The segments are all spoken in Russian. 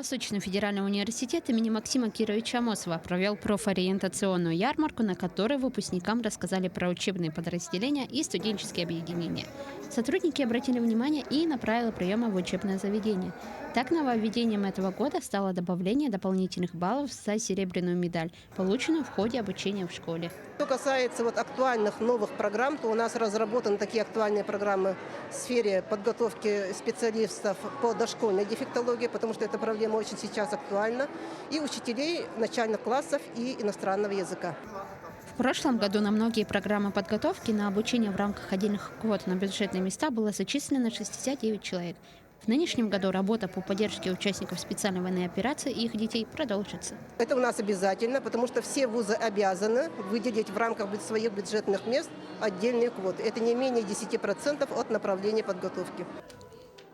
Восточный федеральный университет имени Максима Кировича Амосова провел профориентационную ярмарку, на которой выпускникам рассказали про учебные подразделения и студенческие объединения. Сотрудники обратили внимание и на правила приема в учебное заведение. Так, нововведением этого года стало добавление дополнительных баллов за серебряную медаль, полученную в ходе обучения в школе. Что касается актуальных новых программ, то у нас разработаны такие актуальные программы в сфере подготовки специалистов по дошкольной дефектологии, потому что эта проблема очень сейчас актуальна, и учителей начальных классов и иностранного языка. В прошлом году на многие программы подготовки на обучение в рамках отдельных квот на бюджетные места было зачислено 69 человек. В нынешнем году работа по поддержке участников специальной военной операции и их детей продолжится. Это у нас обязательно, потому что все вузы обязаны выделить в рамках своих бюджетных мест отдельные квоты. Это не менее 10% от направления подготовки.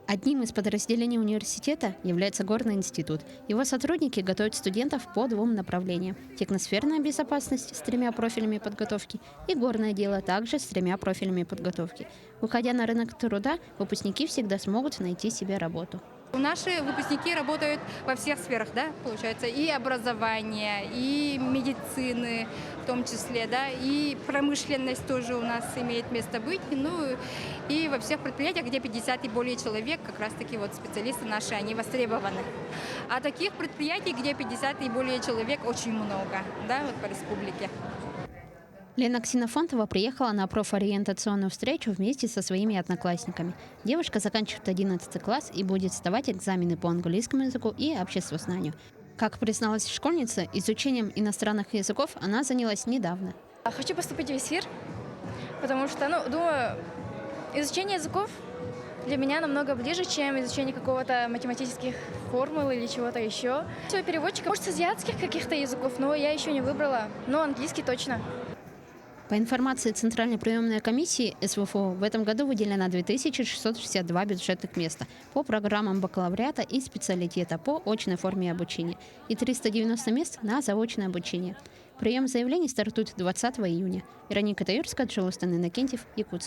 Одним из подразделений университета является Горный институт. Его сотрудники готовят студентов по двум направлениям: техносферная безопасность с 3 профилями подготовки и горное дело также с 3 профилями подготовки. Выходя на рынок труда, выпускники всегда смогут найти себе работу. Наши выпускники работают во всех сферах, да, получается, и образование, и медицины в том числе, да, и промышленность тоже у нас имеет место быть, ну и во всех предприятиях, где 50 и более человек, как раз-таки специалисты наши, они востребованы. А таких предприятий, где 50 и более человек, очень много, да, по республике. Лена Ксенофонтова приехала на профориентационную встречу вместе со своими одноклассниками. Девушка заканчивает 11 класс и будет сдавать экзамены по английскому языку и обществознанию. Как призналась школьница, изучением иностранных языков она занялась недавно. Хочу поступить в ИСИР, потому что, думаю, изучение языков для меня намного ближе, чем изучение какого-то математических формул или чего-то еще. Все, переводчика, может, с азиатских каких-то языков, но я еще не выбрала, но английский точно. По информации Центральной приемной комиссии СВФО, в этом году выделено 2662 бюджетных места по программам бакалавриата и специалитета по очной форме обучения и 390 мест на заочное обучение. Прием заявлений стартует 20 июня. Вероника Таюрская, Джолстан Иннокентьев, Якутск.